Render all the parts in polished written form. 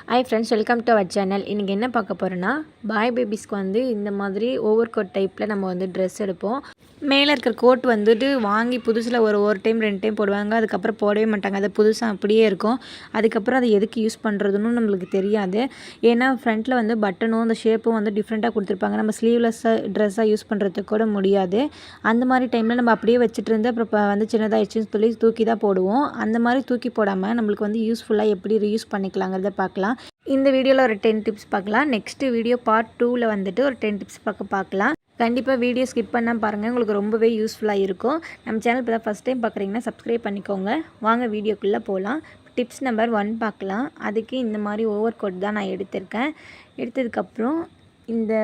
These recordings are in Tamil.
Hi friends, welcome to our channel. இன்றைக்கி என்ன பார்க்க போகிறோன்னா, பாய் பேபிஸ்க்கு வந்து இந்த மாதிரி ஓவர் கோட் டைப்பில் நம்ம வந்து ட்ரெஸ் எடுப்போம். மேலே இருக்கிற கோட் வந்துட்டு வாங்கி புதுசில் ஒரு டைம் 2 டைம் போடுவாங்க. அதுக்கப்புறம் போடவே மாட்டாங்க. அது புதுசாக அப்படியே இருக்கும். அதுக்கப்புறம் அதை எதுக்கு யூஸ் பண்ணுறதுன்னு நம்மளுக்கு தெரியாது. ஏன்னா ஃப்ரண்ட்டில் வந்து பட்டனும் அந்த ஷேப்பும் வந்து டிஃப்ரெண்ட்டாக கொடுத்துருப்பாங்க. நம்ம ஸ்லீவ்லெஸ்ஸாக ட்ரெஸ்ஸாக யூஸ் பண்ணுறதுக்கு கூட முடியாது. அந்த மாதிரி டைமில் நம்ம அப்படியே வச்சுட்டு இருந்து அப்புறம் வந்து சின்னதாகிடுச்சின்னு சொல்லி தூக்கி தான் போடுவோம். அந்த மாதிரி தூக்கி போடாமல் நம்மளுக்கு வந்து யூஸ்ஃபுல்லாக எப்படி ரீயூஸ் பண்ணிக்கலாங்கிறத பார்க்கலாம். இந்த வீடியோவில் ஒரு 10 டிப்ஸ் பார்க்கலாம். நெக்ஸ்ட்டு வீடியோ பார்ட் 2ல் வந்துட்டு ஒரு 10 டிப்ஸ் பார்க்கலாம். கண்டிப்பாக வீடியோ ஸ்கிப் பண்ணால் பாருங்கள், உங்களுக்கு ரொம்பவே யூஸ்ஃபுல்லாக இருக்கும். நம்ம சேனல் இப்போ தான் ஃபஸ்ட் டைம் பார்க்குறீங்கன்னா சப்ஸ்கிரைப் பண்ணிக்கோங்க. வாங்க வீடியோக்குள்ளே போகலாம். டிப்ஸ் நம்பர் 1 பார்க்கலாம். அதுக்கு இந்த மாதிரி ஓவர் கோட் தான் நான் எடுத்திருக்கேன். எடுத்ததுக்கப்புறம் இந்த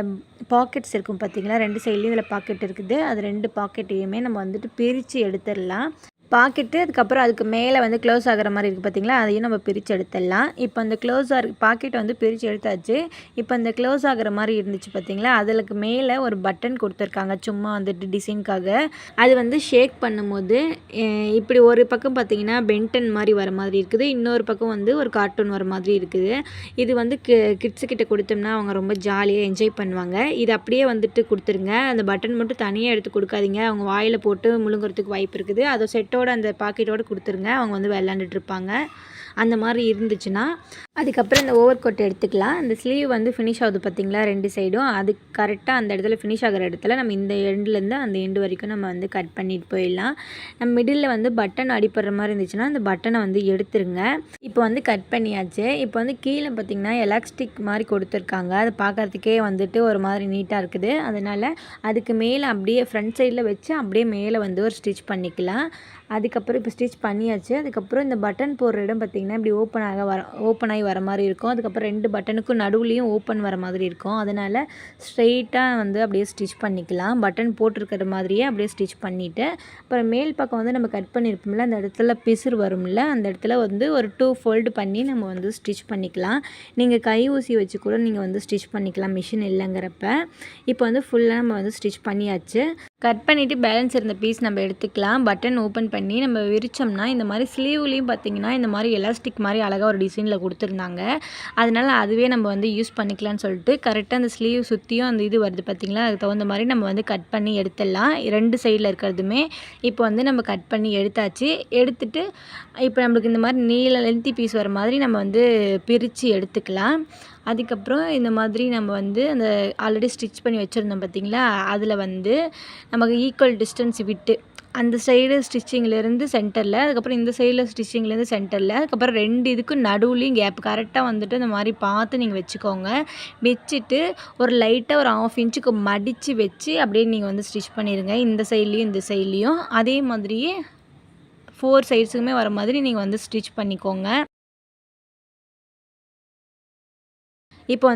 பாக்கெட்ஸ் இருக்கும் பார்த்தீங்களா, 2 சைட்லேயும் இதில் பாக்கெட் இருக்குது. அது 2 பாக்கெட்டையுமே நம்ம வந்துட்டு பிரித்து எடுத்துடலாம். பாக்கெட்டு அதுக்கப்புறம் அதுக்கு மேலே வந்து க்ளோஸ் ஆகிற மாதிரி இருக்குது பார்த்தீங்களா, அதையும் நம்ம பிரித்து எடுத்துடலாம். இப்போ அந்த க்ளோஸ் பாக்கெட்டை வந்து பிரித்து எடுத்தாச்சு. இப்போ அந்த க்ளோஸ் ஆகிற மாதிரி இருந்துச்சு பார்த்தீங்களா, அதுக்கு மேலே ஒரு பட்டன் கொடுத்துருக்காங்க சும்மா வந்துட்டு டிசைனுக்காக. அது வந்து ஷேக் பண்ணும்போது இப்படி ஒரு பக்கம் பார்த்தீங்கன்னா பென்டன் மாதிரி வர மாதிரி இருக்குது, இன்னொரு பக்கம் வந்து ஒரு கார்ட்டூன் வர மாதிரி இருக்குது. இது வந்து கிட்ஸுக்கிட்ட கொடுத்தோம்னா அவங்க ரொம்ப ஜாலியாக என்ஜாய் பண்ணுவாங்க. இது அப்படியே வந்துட்டு கொடுத்துருங்க. அந்த பட்டன் மட்டும் தனியாக எடுத்து கொடுக்காதீங்க, அவங்க வாயில் போட்டு முழுங்குறதுக்கு வாய்ப்பு இருக்குது. அதை செட்டோட அந்த பாக்கெட்டோடு கொடுத்துருங்க, அவங்க வந்து விளாண்டுட்டு இருப்பாங்க. அந்த மாதிரி இருந்துச்சுன்னா அதுக்கப்புறம் இந்த ஓவர் கோட் எடுத்துக்கலாம். அந்த ஸ்லீவ் வந்து ஃபினிஷ் ஆகுது பார்த்தீங்களா 2 சைடும், அது கரெக்டாக அந்த இடத்துல ஃபினிஷ் ஆகிற இடத்துல நம்ம இந்த எண்ட்லேருந்து அந்த எண்டு வரைக்கும் நம்ம வந்து கட் பண்ணிட்டு போயிடலாம். நம்ம மிடில் வந்து பட்டன் அடிப்படுற மாதிரி இருந்துச்சுன்னா அந்த பட்டனை வந்து எடுத்துருங்க. இப்போ வந்து கட் பண்ணியாச்சு. இப்போ வந்து கீழே பார்த்திங்கன்னா எலாஸ்டிக் மாதிரி கொடுத்துருக்காங்க. அது பார்க்குறதுக்கே வந்துட்டு ஒரு மாதிரி நீட்டாக இருக்குது. அதனால் அதுக்கு மேலே அப்படியே ஃப்ரண்ட் சைடில் வச்சு அப்படியே மேலே வந்து ஒரு ஸ்டிச் பண்ணிக்கலாம். அதுக்கப்புறம் இப்போ ஸ்டிச் பண்ணியாச்சு. அதுக்கப்புறம் இந்த பட்டன் போடுற இடம் பார்த்திங்கன்னா இப்படி ஓப்பன் ஆகி வர மாதிரி இருக்கும். அதுக்கப்புறம் 2 பட்டனுக்கும் நடுவுலையும் ஓப்பன் வர மாதிரி இருக்கும். அதனால் ஸ்ட்ரெயிட்டாக வந்து அப்படியே ஸ்டிச் பண்ணிக்கலாம். பட்டன் போட்டிருக்கிற மாதிரியே அப்படியே ஸ்டிச் பண்ணிவிட்டு அப்புறம் மேல் பக்கம் வந்து நம்ம கட் பண்ணியிருப்போம்ல, அந்த இடத்துல பிசுறு வரும்ல, அந்த இடத்துல வந்து ஒரு 2 ஃபோல்டு பண்ணி நம்ம வந்து ஸ்டிச் பண்ணிக்கலாம். நீங்கள் கை ஊசி வச்சு கூட நீங்கள் வந்து ஸ்டிச் பண்ணிக்கலாம் மிஷின் இல்லைங்கிறப்ப. இப்போ வந்து ஃபுல்லாக நம்ம வந்து ஸ்டிச் பண்ணியாச்சு. கட் பண்ணிவிட்டு பேலன்ஸ் இருந்த பீஸ் நம்ம எடுத்துக்கலாம். பட்டன் ஓப்பன் பண்ணி நம்ம விரிச்சோம்னா இந்த மாதிரி ஸ்லீவ்லேயும் பார்த்திங்கன்னா இந்த மாதிரி எலாஸ்டிக் மாதிரி அழகாக ஒரு டிசைனில் கொடுத்துருந்தாங்க. அதனால் அதுவே நம்ம வந்து யூஸ் பண்ணிக்கலாம்னு சொல்லிட்டு கரெக்டாக அந்த ஸ்லீவ் சுற்றியும் அந்த இது வருது பார்த்திங்களா, அதுக்கு தகுந்த மாதிரி நம்ம வந்து கட் பண்ணி எடுத்துடலாம். 2 சைடில் இருக்கிறதுமே இப்போ வந்து நம்ம கட் பண்ணி எடுத்தாச்சு. எடுத்துட்டு இப்போ நம்மளுக்கு இந்த மாதிரி நீல லென்த்தி பீஸ் வர மாதிரி நம்ம வந்து பிரித்து எடுத்துக்கலாம். அதுக்கப்புறம் இந்த மாதிரி நம்ம வந்து அந்த ஆல்ரெடி ஸ்டிச் பண்ணி வச்சுருந்தோம் பார்த்திங்களா, அதில் வந்து நமக்கு ஈக்குவல் டிஸ்டன்ஸ் விட்டு அந்த சைடு ஸ்டிச்சிங்லேருந்து சென்டரில், அதுக்கப்புறம் இந்த சைடில் ஸ்டிச்சிங்லேருந்து சென்டரில், அதுக்கப்புறம் 2 இதுக்கும் நடுவுலையும் கேப் கரெக்டாக வந்துட்டு இந்த மாதிரி பார்த்து நீங்கள் வச்சுக்கோங்க. வச்சுட்டு ஒரு லைட்டாக ஒரு 1/2 இன்ச்சுக்கு மடித்து வச்சு அப்படியே நீங்கள் வந்து ஸ்டிச் பண்ணிடுங்க. இந்த சைட்லேயும் இந்த சைட்லேயும் அதே மாதிரியே 4 சைட்ஸுக்குமே வர மாதிரி நீங்கள் வந்து ஸ்டிச் பண்ணிக்கோங்க. இப்போ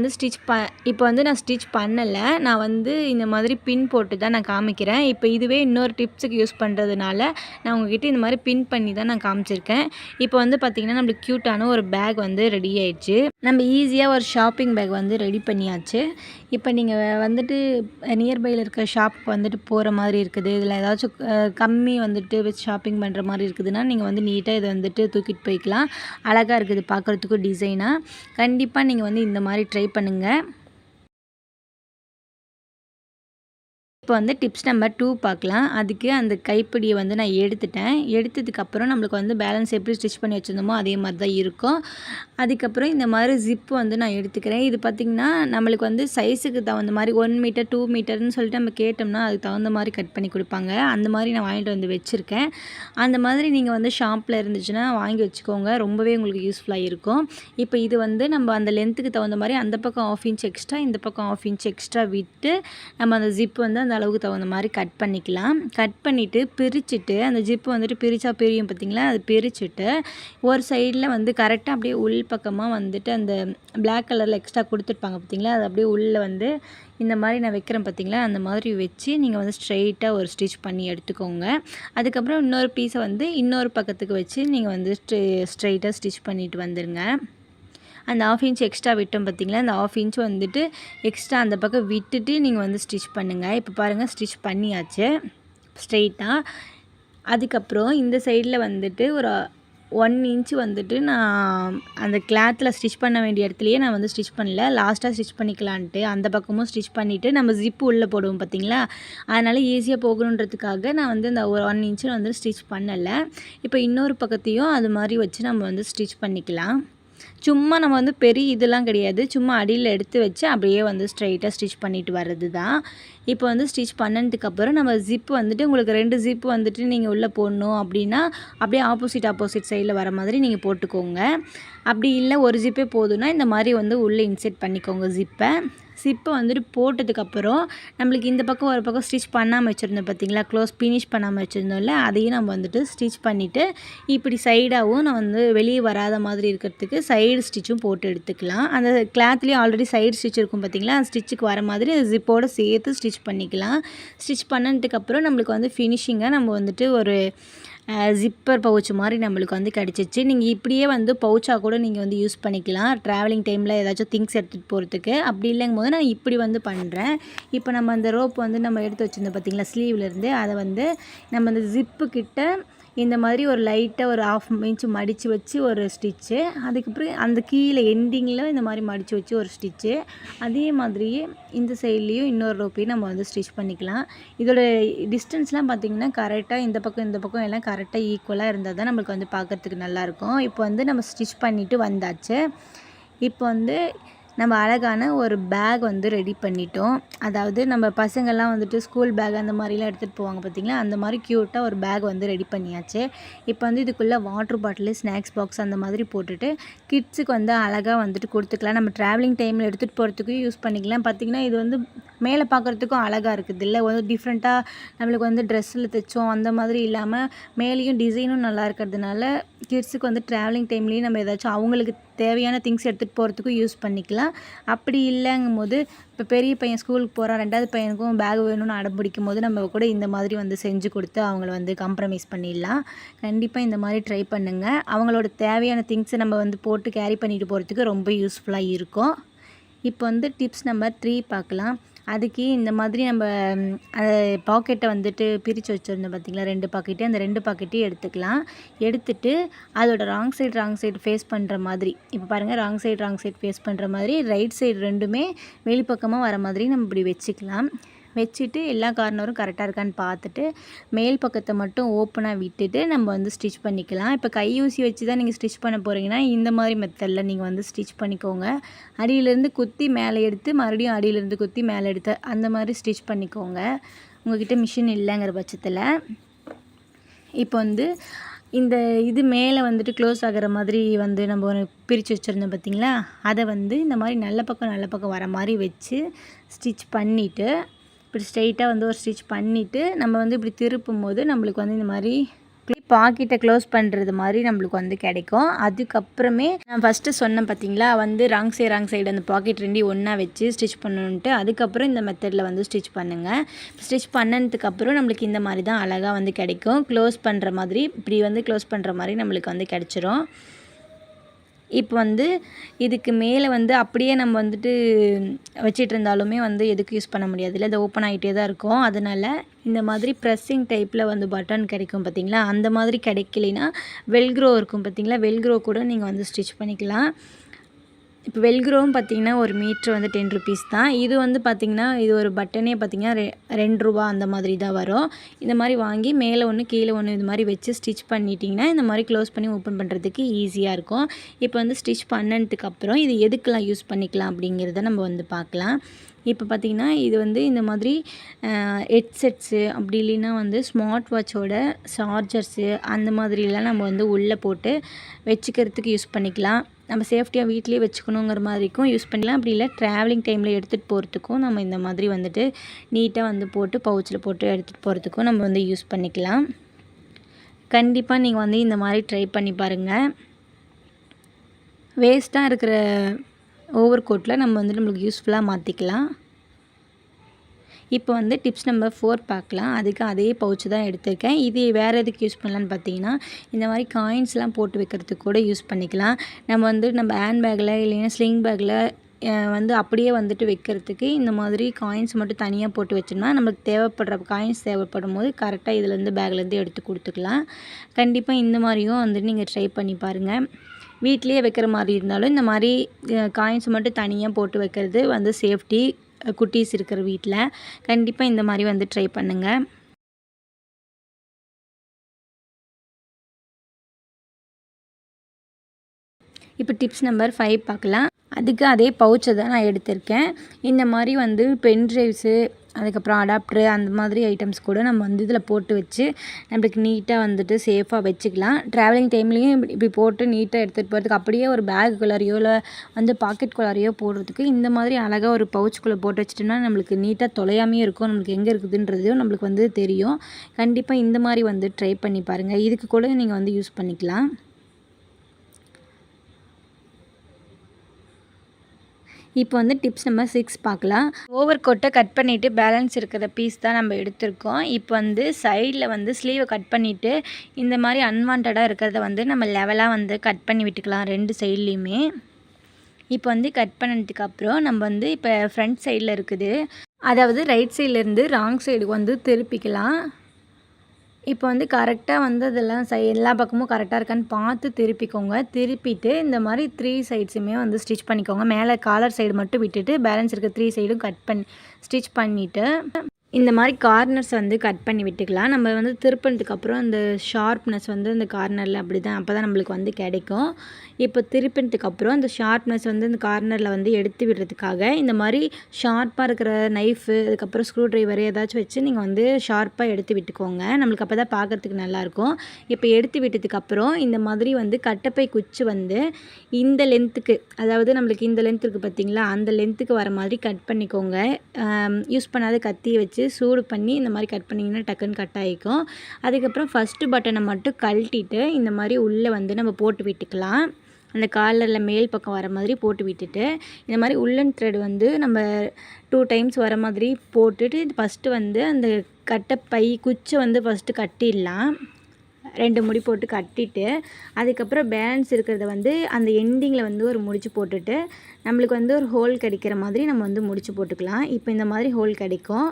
வந்து நான் ஸ்டிச் பண்ணலை. நான் வந்து இந்த மாதிரி பின் போட்டு தான் நான் காமிக்கிறேன். இப்போ இதுவே இன்னொரு டிப்ஸுக்கு யூஸ் பண்ணுறதுனால நான் உங்ககிட்ட இந்த மாதிரி பின் பண்ணி தான் நான் காமிச்சிருக்கேன். இப்போ வந்து பார்த்திங்கன்னா நம்மளுக்கு க்யூட்டான ஒரு பேக் வந்து ரெடி ஆயிடுச்சு. நம்ம ஈஸியாக ஒரு ஷாப்பிங் பேக் வந்து ரெடி பண்ணியாச்சு. இப்போ நீங்கள் வந்துட்டு நியர்பையில் இருக்க ஷாப்புக்கு வந்துட்டு போகிற மாதிரி இருக்குது, இதில் ஏதாச்சும் கம்மி வந்துட்டு வச்சு ஷாப்பிங் பண்ணுற மாதிரி இருக்குதுன்னா நீங்கள் வந்து நீட்டாக இதை வந்துட்டு தூக்கிட்டு போய்க்கலாம். அழகாக இருக்குது பார்க்குறதுக்கும் டிசைனாக. கண்டிப்பாக நீங்கள் வந்து இந்த மாதிரி ட்ரை பண்ணுங்கள். இப்போ வந்து டிப்ஸ் நம்பர் 2 பார்க்கலாம். அதுக்கு அந்த கைப்பிடியை வந்து நான் எடுத்துட்டேன். எடுத்ததுக்கப்புறம் நம்மளுக்கு வந்து பேலன்ஸ் எப்படி ஸ்டிச் பண்ணி வச்சுருந்தோமோ அதே மாதிரி தான் இருக்கும். அதுக்கப்புறம் இந்த மாதிரி ஜிப்பு வந்து நான் எடுத்துக்கிறேன். இது பார்த்திங்கன்னா நம்மளுக்கு வந்து சைஸுக்கு தகுந்த மாதிரி 1 மீட்டர் 2 மீட்டர்னு சொல்லிட்டு நம்ம கேட்டோம்னா அதுக்கு தகுந்த மாதிரி கட் பண்ணி கொடுப்பாங்க. அந்த மாதிரி நான் வாங்கிட்டு வந்து வச்சுருக்கேன். அந்த மாதிரி நீங்கள் வந்து ஷாப்பில் இருந்துச்சுன்னா வாங்கி வச்சுக்கோங்க, ரொம்பவே உங்களுக்கு யூஸ்ஃபுல்லாக இருக்கும். இப்போ இது வந்து நம்ம அந்த லென்த்துக்கு தகுந்த மாதிரி அந்த பக்கம் 1/2 இன்ச் எக்ஸ்ட்ரா, இந்த பக்கம் 1/2 இன்ச் எக்ஸ்ட்ரா விட்டு நம்ம அந்த ஜிப் வந்து அந்த அளவுக்கு தகுந்த மாதிரி கட் பண்ணிக்கலாம். கட் பண்ணிவிட்டு பிரிச்சுட்டு அந்த ஜிப்பு வந்துட்டு பிரித்தா பிரியும் பார்த்திங்களா, அது பிரிச்சுட்டு ஒரு சைடில் வந்து கரெக்டாக அப்படியே உள் பக்கமாக வந்துட்டு அந்த பிளாக் கலரில் எக்ஸ்ட்ரா கொடுத்துருப்பாங்க பார்த்திங்களா, அது அப்படியே உள்ளே வந்து இந்த மாதிரி நான் வைக்கிறேன் பார்த்திங்களா, அந்த மாதிரி வச்சு நீங்கள் வந்து ஸ்ட்ரெயிட்டாக ஒரு ஸ்டிச் பண்ணி எடுத்துக்கோங்க. அதுக்கப்புறம் இன்னொரு பீஸை வந்து இன்னொரு பக்கத்துக்கு வச்சு நீங்கள் வந்து ஸ்ட்ரெயிட்டாக ஸ்டிச் பண்ணிட்டு வந்துடுங்க. அந்த 1/2 இன்ச் எக்ஸ்ட்ரா விட்டோம் பார்த்திங்களா, அந்த 1/2 இன்ச் வந்துட்டு எக்ஸ்ட்ரா அந்த பக்கம் விட்டுட்டு நீங்கள் வந்து ஸ்டிச் பண்ணுங்கள். இப்போ பாருங்கள் ஸ்டிச் பண்ணியாச்சு ஸ்ட்ரெயிட்டாக. அதுக்கப்புறம் இந்த சைடில் வந்துட்டு ஒரு 1 இன்ச் வந்துட்டு நான் அந்த கிளாத்தில் ஸ்டிச் பண்ண வேண்டிய இடத்துலையே நான் வந்து ஸ்டிச் பண்ணல, லாஸ்ட்டாக ஸ்டிச் பண்ணிக்கலான்ட்டு அந்த பக்கமும் ஸ்டிச் பண்ணிவிட்டு நம்ம ஜிப்பு உள்ளே போடுவோம் பார்த்திங்களா, அதனால் ஈஸியாக போகணுன்றதுக்காக நான் வந்து அந்த 1 இன்ச்சு வந்து ஸ்டிச் பண்ணலை. இப்போ இன்னொரு பக்கத்தையும் அது மாதிரி வச்சு நம்ம வந்து ஸ்டிச் பண்ணிக்கலாம். சும்மா நம்ம வந்து பெரிய இதெல்லாம் கிடையாது, சும்மா அடியில் எடுத்து வச்சு அப்படியே வந்து ஸ்ட்ரைட்டாக ஸ்டிச் பண்ணிட்டு வர்றது தான். இப்போ வந்து ஸ்டிச் பண்ணதுக்கப்புறம் நம்ம ஜிப்பு வந்துட்டு உங்களுக்கு 2 ஜிப்பு வந்துட்டு நீங்கள் உள்ளே போடணும் அப்படின்னா அப்படியே ஆப்போசிட் சைடில் வர மாதிரி நீங்கள் போட்டுக்கோங்க. அப்படி இல்லை ஒரு ஜிப்பே போதும்னா இந்த மாதிரி வந்து உள்ளே இன்செர்ட் பண்ணிக்கோங்க ஜிப்பை வந்துட்டு போட்டதுக்கப்புறம் நம்மளுக்கு இந்த பக்கம் ஒரு பக்கம் ஸ்டிச் பண்ணாமல் வச்சுருந்தோம் பார்த்திங்களா, க்ளோஸ் ஃபினிஷ் பண்ணாமல் வச்சுருந்தோம்ல, அதையும் நம்ம வந்துட்டு ஸ்டிச் பண்ணிவிட்டு இப்படி சைடாகவும் நான் வந்து வெளியே வராத மாதிரி இருக்கிறதுக்கு சைடு ஸ்டிச்சும் போட்டு எடுத்துக்கலாம். அந்த கிளாத்லேயும் ஆல்ரெடி சைடு ஸ்டிச் இருக்கும் பார்த்திங்களா, அந்த ஸ்டிச்சுக்கு வர மாதிரி ஜிப்போடு சேர்த்து ஸ்டிச் பண்ணிக்கலாம். ஸ்டிச் பண்ணதுக்கப்புறம் நம்மளுக்கு வந்து ஃபினிஷிங்காக நம்ம வந்துட்டு ஒரு ஜிப்பர் பவுச் மாதிரி நம்மளுக்கு வந்து கிடச்சிச்சு. நீங்கள் இப்படியே வந்து பவுச்சாக கூட நீங்கள் வந்து யூஸ் பண்ணிக்கலாம் ட்ராவலிங் டைமில் ஏதாச்சும் திங்ஸ் எடுத்துகிட்டு போகிறதுக்கு. அப்படி இல்லைங்கும் போது நான் இப்படி வந்து பண்ணுறேன். இப்போ நம்ம அந்த ரோப் வந்து நம்ம எடுத்து வச்சுருந்தோம் பார்த்திங்களா ஸ்லீவ்லேருந்து, அதை வந்து நம்ம அந்த ஜிப்பு கிட்ட இந்த மாதிரி ஒரு லைட்டாக ஒரு 1/2 இன்ச் மடித்து வச்சு ஒரு ஸ்டிச்சு, அதுக்கப்புறம் அந்த கீழே எண்டிங்கில் இந்த மாதிரி மடித்து வச்சு ஒரு ஸ்டிச்சு, அதே மாதிரியே இந்த சைட்லேயும் இன்னொரு ரோப்பையும் நம்ம வந்து ஸ்டிச் பண்ணிக்கலாம். இதோட டிஸ்டன்ஸ்லாம் பார்த்திங்கன்னா கரெக்டாக இந்த பக்கம் எல்லாம் கரெக்டாக ஈக்குவலாக இருந்தால் தான் நம்மளுக்கு வந்து பார்க்குறதுக்கு நல்லாயிருக்கும். இப்போ வந்து நம்ம ஸ்டிச் பண்ணிவிட்டு வந்தாச்சு. இப்போ வந்து நம்ம அழகான ஒரு பேக் வந்து ரெடி பண்ணிட்டோம். அதாவது நம்ம பசங்கள்லாம் வந்துட்டு ஸ்கூல் பேக் அந்த மாதிரிலாம் எடுத்துகிட்டு போவாங்க பார்த்திங்களா, அந்த மாதிரி க்யூட்டாக ஒரு பேக் வந்து ரெடி பண்ணியாச்சு. இப்போ வந்து இதுக்குள்ளே வாட்டர் பாட்டிலு, ஸ்நாக்ஸ் பாக்ஸ் அந்த மாதிரி போட்டுட்டு கிட்ஸுக்கு வந்து அழகாக வந்துட்டு கொடுத்துக்கலாம். நம்ம ட்ராவலிங் டைமில் எடுத்துகிட்டு போகிறதுக்கும் யூஸ் பண்ணிக்கலாம். பார்த்திங்கன்னா இது வந்து மேலே பார்க்குறதுக்கும் அழகாக இருக்குது இல்லை, வந்து டிஃப்ரெண்ட்டாக நம்மளுக்கு வந்து ட்ரெஸ்ஸில் தைச்சோம் அந்த மாதிரி இல்லாமல் மேலேயும் டிசைனும் நல்லா இருக்கிறதுனால கிட்ஸுக்கு வந்து ட்ராவலிங் டைம்லேயும் நம்ம ஏதாச்சும் அவங்களுக்கு தேவையான திங்ஸ் எடுத்துகிட்டு போகிறதுக்கும் யூஸ் பண்ணிக்கலாம். அப்படி இல்லைங்கும் போது இப்போ பெரிய பையன் ஸ்கூலுக்கு போகிறான், 2வது பையனுக்கும் பேக் வேணும்னு அடம் பிடிக்கும் போது நம்ம கூட இந்த மாதிரி வந்து செஞ்சு கொடுத்து அவங்கள வந்து காம்ப்ரமைஸ் பண்ணிடலாம். கண்டிப்பாக இந்த மாதிரி ட்ரை பண்ணுங்கள். அவங்களோட தேவையான திங்ஸை நம்ம வந்து போட்டு கேரி பண்ணிட்டு போகிறதுக்கு ரொம்ப யூஸ்ஃபுல்லாக இருக்கும். இப்போ வந்து டிப்ஸ் நம்பர் 3 பார்க்கலாம். அதுக்கு இந்த மாதிரி நம்ம பாக்கெட்டை வந்துட்டு பிரித்து வச்சுருந்தோம் பார்த்திங்களா 2 பாக்கெட்டு, அந்த 2 பாக்கெட்டையும் எடுத்துக்கலாம். எடுத்துட்டு அதோட ராங் சைடு ஃபேஸ் பண்ணுற மாதிரி, இப்போ பாருங்கள் ராங் சைடு ஃபேஸ் பண்ணுற மாதிரி ரைட் சைடு 2மே வெளிப்பக்கமாக வர மாதிரி நம்ம இப்படி வச்சுக்கலாம். வச்சுட்டு எல்லா கார்னரும் கரெக்டாக இருக்கான்னு பார்த்துட்டு மேல் பக்கத்தை மட்டும் ஓப்பனாக விட்டுட்டு நம்ம வந்து ஸ்டிச் பண்ணிக்கலாம். இப்போ கை ஊசி வச்சு தான் நீங்கள் ஸ்டிச் பண்ண போகிறீங்கன்னா இந்த மாதிரி மெத்தடில் நீங்கள் வந்து ஸ்டிச் பண்ணிக்கோங்க. அடியிலேருந்து குத்தி மேலே எடுத்து மறுபடியும் அடியிலேருந்து குத்தி மேலே எடுத்து அந்த மாதிரி ஸ்டிச் பண்ணிக்கோங்க உங்கள்கிட்ட மிஷின் இல்லைங்கிற பட்சத்தில். இப்போ வந்து இந்த இது மேலே வந்துட்டு க்ளோஸ் ஆகிற மாதிரி வந்து நம்ம ஒரு பிரித்து வச்சுருந்தோம் பார்த்திங்களா, அதை வந்து இந்த மாதிரி நல்ல பக்கம் வர மாதிரி வச்சு ஸ்டிச் பண்ணிவிட்டு இப்படி ஸ்ட்ரைட்டாக வந்து ஒரு ஸ்டிச் பண்ணிவிட்டு நம்ம வந்து இப்படி திருப்பும் போது நம்மளுக்கு வந்து இந்த மாதிரி பாக்கெட்டை க்ளோஸ் பண்ணுறது மாதிரி நம்மளுக்கு வந்து கிடைக்கும். அதுக்கப்புறமே நான் ஃபஸ்ட்டு சொன்னேன் பார்த்திங்களா வந்து ராங் சைடு அந்த பாக்கெட் 2 ஒன்றா வச்சு ஸ்டிச் பண்ணணுன்ட்டு, அதுக்கப்புறம் இந்த மெத்தடில் வந்து ஸ்டிச் பண்ணுங்கள். ஸ்டிச் பண்ணதுக்கப்புறம் நம்மளுக்கு இந்த மாதிரி தான் அழகாக வந்து கிடைக்கும். க்ளோஸ் பண்ணுற மாதிரி இப்படி வந்து க்ளோஸ் பண்ணுற மாதிரி நம்மளுக்கு வந்து கிடச்சிரும். இப்போ வந்து இதுக்கு மேலே வந்து அப்படியே நம்ம வந்துட்டு வச்சிட்டு இருந்தாலுமே வந்து எதுக்கு யூஸ் பண்ண முடியாதுல்ல, இது ஓப்பன் ஆகிட்டே தான் இருக்கும். அதனால் இந்த மாதிரி ப்ரெஸ்ஸிங் டைப்பில் வந்து பட்டன் கிடைக்கும் பார்த்திங்களா, அந்த மாதிரி கிடைக்கலைன்னா வெல்க்ரோ இருக்கும் பார்த்திங்களா, வெல்க்ரோ கூட நீங்கள் வந்து ஸ்டிச் பண்ணிக்கலாம். இப்போ வெல்க்ரோவும் பார்த்திங்கன்னா ஒரு மீட்ரு வந்து 10 ருபீஸ் தான். இது வந்து பார்த்திங்கன்னா இது ஒரு பட்டனே பார்த்திங்கன்னா 2 ரூபா அந்த மாதிரி தான் வரும். இந்த மாதிரி வாங்கி மேலே ஒன்று கீழே ஒன்று இது மாதிரி வச்சு ஸ்டிச் பண்ணிட்டிங்கன்னா இந்த மாதிரி க்ளோஸ் பண்ணி ஓப்பன் பண்ணுறதுக்கு ஈஸியாக இருக்கும். இப்போ வந்து ஸ்டிச் பண்ணதுக்கப்புறம் இது எதுக்கெல்லாம் யூஸ் பண்ணிக்கலாம் அப்படிங்கிறத நம்ம வந்து பார்க்கலாம். இப்போ பார்த்திங்கன்னா இது வந்து இந்த மாதிரி ஹெட்செட்ஸு அப்படி இல்லைன்னா வந்து ஸ்மார்ட் வாட்சோட சார்ஜர்ஸு அந்த மாதிரிலாம் நம்ம வந்து உள்ளே போட்டு வச்சுக்கிறதுக்கு யூஸ் பண்ணிக்கலாம். நம்ம சேஃப்டியாக வீட்டிலே வச்சுக்கணுங்கிற மாதிரிக்கும் யூஸ் பண்ணிக்கலாம். அப்படி இல்லை ட்ராவலிங் டைமில் எடுத்துகிட்டு போகிறதுக்கும் நம்ம இந்த மாதிரி வந்துட்டு நீட்டாக வந்து போட்டு பவுச்சில் போட்டு எடுத்துகிட்டு போகிறதுக்கும் நம்ம வந்து யூஸ் பண்ணிக்கலாம். கண்டிப்பாக நீங்கள் வந்து இந்த மாதிரி ட்ரை பண்ணி பாருங்கள். வேஸ்ட்டாக இருக்கிற ஓவர் கோட்டில் நம்ம வந்து நம்மளுக்கு யூஸ்ஃபுல்லாக மாற்றிக்கலாம். இப்போ வந்து டிப்ஸ் நம்பர் 4 பார்க்கலாம். அதுக்கு அதே பவுச்சு தான் எடுத்திருக்கேன். இது வேறு எதுக்கு யூஸ் பண்ணலான்னு பார்த்தீங்கன்னா இந்த மாதிரி காயின்ஸ்லாம் போட்டு வைக்கிறதுக்கு கூட யூஸ் பண்ணிக்கலாம். நம்ம ஹேண்ட் பேக்கில் இல்லைன்னா ஸ்லிங் பேக்கில் வந்து அப்படியே வந்துட்டு வைக்கிறதுக்கு இந்த மாதிரி காயின்ஸ் மட்டும் தனியாக போட்டு வச்சோம்னா நம்மளுக்கு தேவைப்படுற காயின்ஸ் தேவைப்படும் போது கரெக்டாக இதுலேருந்து பேக்லேருந்து எடுத்து கொடுத்துக்கலாம். கண்டிப்பாக இந்த மாதிரியும் வந்துட்டு நீங்கள் ட்ரை பண்ணி பாருங்கள். வீட்லேயே வைக்கிற மாதிரி இருந்தாலும் இந்த மாதிரி காயின்ஸ் மட்டும் தனியாக போட்டு வைக்கிறது வந்து சேஃப்டி. குட்டீஸ் இருக்கிற வீட்டில் கண்டிப்பாக இந்த மாதிரி வந்து ட்ரை பண்ணுங்கள். இப்போ டிப்ஸ் நம்பர் 5 பார்க்கலாம். அதுக்கு அதே பவுச்சை தான் நான் எடுத்திருக்கேன். இந்த மாதிரி வந்து பென் ட்ரைவ்ஸு, அதுக்கப்புறம் அடாப்டரு அந்த மாதிரி ஐட்டம்ஸ் கூட நம்ம வந்து இதில் போட்டு வச்சு நம்மளுக்கு நீட்டாக வந்துட்டு சேஃபாக வச்சுக்கலாம். ட்ராவலிங் டைம்லேயும் இப்படி போட்டு நீட்டாக எடுத்துகிட்டு போகிறதுக்கு, அப்படியே ஒரு பேக்குக்குள்ளாரையோ இல்லை வந்து பாக்கெட்குள்ளாரையோ போடுறதுக்கு இந்த மாதிரி அழகாக ஒரு பவுச்சுக்குள்ளே போட்டு வச்சிட்டோம்னா நம்மளுக்கு நீட்டாக தொலையாமையும் இருக்கும். நம்மளுக்கு எங்கே இருக்குதுன்றதையும் நம்மளுக்கு வந்து தெரியும். கண்டிப்பாக இந்த மாதிரி வந்து ட்ரை பண்ணி பாருங்கள். இதுக்கு கூட நீங்கள் வந்து யூஸ் பண்ணிக்கலாம். இப்போ வந்து டிப்ஸ் நம்பர் 6 பார்க்கலாம். ஓவர் கோட்டை கட் பண்ணிவிட்டு பேலன்ஸ் இருக்கிற பீஸ் தான் நம்ம எடுத்திருக்கோம். இப்போ வந்து சைடில் வந்து ஸ்லீவை கட் பண்ணிவிட்டு இந்த மாதிரி அன்வான்டாக இருக்கிறத வந்து நம்ம லெவலாக வந்து கட் பண்ணி விட்டுக்கலாம் 2 சைட்லேயுமே. இப்போ வந்து கட் பண்ணதுக்கப்புறம் நம்ம வந்து இப்போ ஃப்ரண்ட் சைடில் இருக்குது, அதாவது ரைட் சைட்லேருந்து ராங் சைடுக்கு வந்து திருப்பிக்கலாம். இப்போ வந்து கரெக்டாக வந்து அதெல்லாம் எல்லா பக்கமும் கரெக்டாக இருக்கான்னு பார்த்து திருப்பிக்கோங்க. திருப்பிட்டு இந்த மாதிரி 3 சைட்ஸுமே வந்து ஸ்டிச் பண்ணிக்கோங்க. மேலே காலர் சைடு மட்டும் விட்டுட்டு பேலன்ஸ் இருக்க 3 சைடும் ஸ்டிச் பண்ணிவிட்டு இந்த மாதிரி கார்னர்ஸ் வந்து கட் பண்ணி விட்டுக்கலாம். நம்ம வந்து திருப்பினதுக்கப்புறம் அந்த ஷார்ப்னஸ் வந்து இந்த கார்னரில் அப்போ தான் நம்மளுக்கு வந்து கிடைக்கும். இப்போ திருப்பினதுக்கப்புறம் அந்த ஷார்ப்னஸ் வந்து இந்த கார்னரில் வந்து எடுத்து விடுறதுக்காக இந்த மாதிரி ஷார்ப்பாக இருக்கிற நைஃபு, அதுக்கப்புறம் ஸ்க்ரூ ட்ரைவர் ஏதாச்சும் வச்சு நீங்கள் வந்து ஷார்ப்பாக எடுத்து விட்டுக்கோங்க. நம்மளுக்கு அப்போ தான் பார்க்குறதுக்கு நல்லாயிருக்கும். இப்போ எடுத்து விட்டதுக்கப்புறம் இந்த மாதிரி வந்து கட்டைப்பை குச்சி வந்து இந்த லென்த்துக்கு, அதாவது நம்மளுக்கு இந்த லென்த் இருக்குது பார்த்திங்களா, அந்த லென்த்துக்கு வர மாதிரி கட் பண்ணிக்கோங்க. யூஸ் பண்ணாத கத்தியை வச்சு சூடு பண்ணி இந்த மாதிரி கட் பண்ணிங்கன்னா டக்குன்னு கட் ஆகிக்கும். அதுக்கப்புறம் ஃபஸ்ட்டு பட்டனை மட்டும் கழட்டிட்டு இந்த மாதிரி உள்ளே வந்து நம்ம போட்டு விட்டுக்கலாம். அந்த காலரில் மேல் பக்கம் வர மாதிரி போட்டு விட்டுட்டு இந்த மாதிரி உள்ளன் த்ரெட் வந்து நம்ம 2 டைம்ஸ் வர மாதிரி போட்டுட்டு ஃபஸ்ட்டு வந்து அந்த கட்டைப்பை குச்சை வந்து ஃபஸ்ட்டு கட்டிடலாம். 2 முடி போட்டு கட்டிட்டு அதுக்கப்புறம் பேலன்ஸ் இருக்கிறத வந்து அந்த எண்டிங்கில் வந்து ஒரு முடிச்சு போட்டுட்டு நம்மளுக்கு வந்து ஒரு ஹோல் கிடைக்கிற மாதிரி நம்ம வந்து முடிச்சு போட்டுக்கலாம். இப்போ இந்த மாதிரி ஹோல் கிடைக்கும்.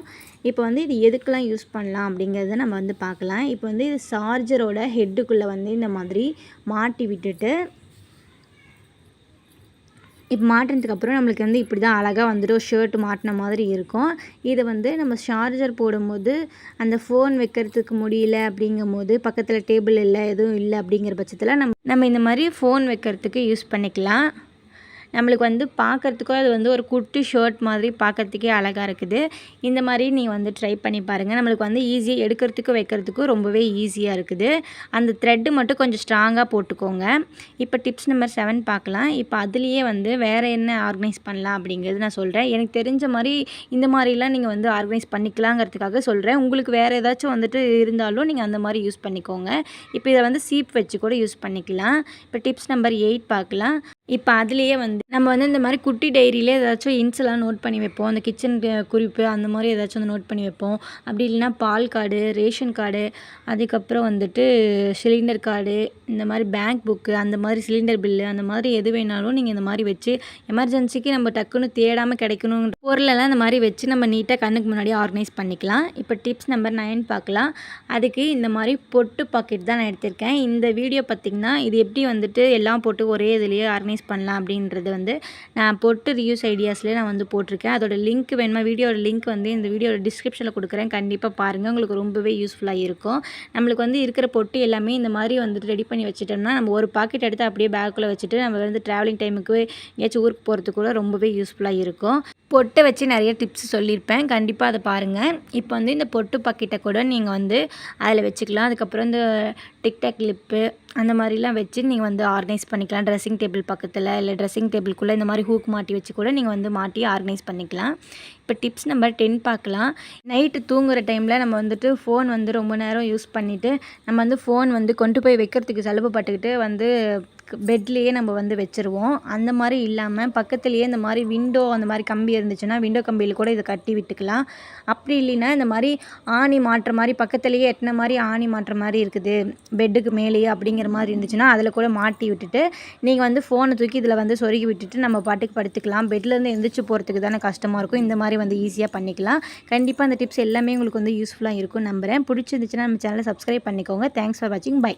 இப்போ வந்து இது எதுக்கெலாம் யூஸ் பண்ணலாம் அப்படிங்கிறத நம்ம வந்து பார்க்கலாம். இப்போ வந்து இது சார்ஜரோட ஹெட்டுக்குள்ளே வந்து இந்த மாதிரி மாட்டி விட்டுட்டு இப்போ மாட்டினதுக்கப்புறம் நம்மளுக்கு வந்து இப்படி தான் அழகாக வந்துட்டு ஒரு ஷர்ட் மாட்டின மாதிரி இருக்கும். இதை வந்து நம்ம சார்ஜர் போடும்போது அந்த ஃபோன் வைக்கிறதுக்கு முடியல அப்படிங்கும்போது, பக்கத்தில் டேபிள் இல்லை எதுவும் இல்லை அப்படிங்கிற பட்சத்தில் நம்ம இந்த மாதிரி ஃபோன் வைக்கிறதுக்கு யூஸ் பண்ணிக்கலாம். நம்மளுக்கு வந்து பார்க்குறதுக்கும் அது வந்து ஒரு குட்டி ஷர்ட் மாதிரி பார்க்குறதுக்கே அழகாக இருக்குது. இந்த மாதிரி நீங்கள் வந்து ட்ரை பண்ணி பாருங்கள். நம்மளுக்கு வந்து ஈஸியாக எடுக்கிறதுக்கும் வைக்கிறதுக்கும் ரொம்பவே ஈஸியாக இருக்குது. அந்த த்ரெட்டு மட்டும் கொஞ்சம் ஸ்ட்ராங்காக போட்டுக்கோங்க. இப்போ டிப்ஸ் நம்பர் 7 பார்க்கலாம். இப்போ அதுலேயே வந்து வேறு என்ன ஆர்கனைஸ் பண்ணலாம் அப்படிங்கிறது நான் சொல்கிறேன். எனக்கு தெரிஞ்ச மாதிரி இந்த மாதிரிலாம் நீங்கள் வந்து ஆர்கனைஸ் பண்ணிக்கலாங்கிறதுக்காக சொல்கிறேன். உங்களுக்கு வேறு ஏதாச்சும் வந்துட்டு இருந்தாலும் நீங்கள் அந்த மாதிரி யூஸ் பண்ணிக்கோங்க. இப்போ இதை வந்து சீப் வச்சு கூட யூஸ் பண்ணிக்கலாம். இப்போ டிப்ஸ் நம்பர் 8 பார்க்கலாம். இப்போ அதுலேயே வந்து நம்ம வந்து இந்த மாதிரி குட்டி டைரியிலே ஏதாச்சும் இன்ஸ்லாம் நோட் பண்ணி வைப்போம். அந்த கிச்சன் குறிப்பு அந்த மாதிரி ஏதாச்சும் வந்து நோட் பண்ணி வைப்போம். அப்படி இல்லைனா பால் கார்டு, ரேஷன் கார்டு, அதுக்கப்புறம் வந்துட்டு சிலிண்டர் கார்டு, இந்த மாதிரி பேங்க் புக்கு, அந்த மாதிரி சிலிண்டர் பில்லு, அந்த மாதிரி எது வேணாலும் நீங்கள் இந்த மாதிரி வச்சு எமர்ஜென்சிக்கு நம்ம டக்குன்னு தேடாமல் கிடைக்கணுங்கிற பொருளெல்லாம் இந்த மாதிரி வச்சு நம்ம நீட்டாக கண்ணுக்கு முன்னாடி ஆர்கனைஸ் பண்ணிக்கலாம். இப்போ டிப்ஸ் நம்பர் 9 பார்க்கலாம். அதுக்கு இந்த மாதிரி பொட்டு பாக்கெட் தான் நான் எடுத்திருக்கேன். இந்த வீடியோ பார்த்திங்கன்னா இது எப்படி வந்துட்டு எல்லாம் போட்டு ஒரே இதுலேயே ஆர்கனைஸ் பண்ணலாம் அப்படின்றது வந்து நான் போட்டு ரியூஸ் ஐடியாஸ்லேயே நான் வந்து போட்டிருக்கேன். அதோட லிங்க் வேணுமா, வீடியோட லிங்க் வந்து இந்த வீடியோட டிஸ்கிரிப்ஷனில் கொடுக்குறேன். கண்டிப்பாக பாருங்கள், உங்களுக்கு ரொம்பவே யூஸ்ஃபுல்லாக இருக்கும். நம்மளுக்கு வந்து இருக்கிற பொட்டு எல்லாமே இந்த மாதிரி வந்துட்டு ரெடி பண்ணி வச்சுட்டோம்னா நம்ம ஒரு பாக்கெட் எடுத்து அப்படியே பேக்குள்ளே வச்சுட்டு நம்ம வந்து ட்ராவலிங் டைமுக்கு எங்கேயாச்சும் ஊருக்கு போகிறதுக்கு கூட ரொம்பவே யூஸ்ஃபுல்லாக இருக்கும். பொட்டை வச்சு நிறைய டிப்ஸ் சொல்லியிருப்பேன், கண்டிப்பாக அதை பாருங்கள். இப்போ வந்து இந்த பொட்டு பாக்கெட்டை கூட நீங்கள் வந்து அதில் வச்சுக்கலாம். அதுக்கப்புறம் இந்த டிக்டாக் கிளிப்பு அந்த மாதிரிலாம் வச்சு நீங்கள் வந்து ஆர்கனைஸ் பண்ணிக்கலாம். ட்ரெஸ்ஸிங் டேபிள் பக்கத்தில் இல்லை ட்ரெஸ்ஸிங் டேபிள்குள்ளே இந்த மாதிரி ஹூக் மாட்டி வச்சு கூட நீங்கள் வந்து மாட்டி ஆர்கனைஸ் பண்ணிக்கலாம். இப்போ டிப்ஸ் நம்பர் 10 பார்க்கலாம். நைட்டு தூங்குகிற டைமில் நம்ம வந்துட்டு ஃபோன் வந்து ரொம்ப நேரம் யூஸ் பண்ணிவிட்டு நம்ம வந்து ஃபோன் வந்து கொண்டு போய் வைக்கிறதுக்கு சலுப்பு பட்டுக்கிட்டு வந்து பெட்லேயே நம்ம வந்து வச்சுருவோம். அந்த மாதிரி இல்லாமல் பக்கத்துலேயே இந்த மாதிரி விண்டோ அந்த மாதிரி கம்பி இருந்துச்சுன்னா விண்டோ கம்பியில் கூட இதை கட்டி விட்டுக்கலாம். அப்படி இல்லைன்னா இந்த மாதிரி ஆணி மாட்டுற மாதிரி பக்கத்துலேயே எட்டின மாதிரி ஆணி மாட்டுற மாதிரி இருக்குது பெட்டுக்கு மேலேயே அப்படிங்கிற மாதிரி இருந்துச்சுன்னா அதில் கூட மாட்டி விட்டுட்டு நீங்கள் வந்து ஃபோனை தூக்கி இதில் வந்து சொருகி விட்டுட்டு நம்ம பாட்டுக்கு படுத்துக்கலாம். பெட்லேருந்து எந்திரிச்சு போகிறதுக்கு தானே கஷ்டமாக இருக்கும். இந்த மாதிரி வந்து ஈஸியாக பண்ணிக்கலாம். கண்டிப்பாக அந்த டிப்ஸ் எல்லாமே உங்களுக்கு வந்து யூஸ்ஃபுல்லாக இருக்கும் நம்புகிறேன். பிடிச்சிருந்துச்சுன்னா நம்ம சேனலை சப்ஸ்கிரைப் பண்ணிக்கோங்க. தேங்க்ஸ் ஃபார் வாட்சிங். பை.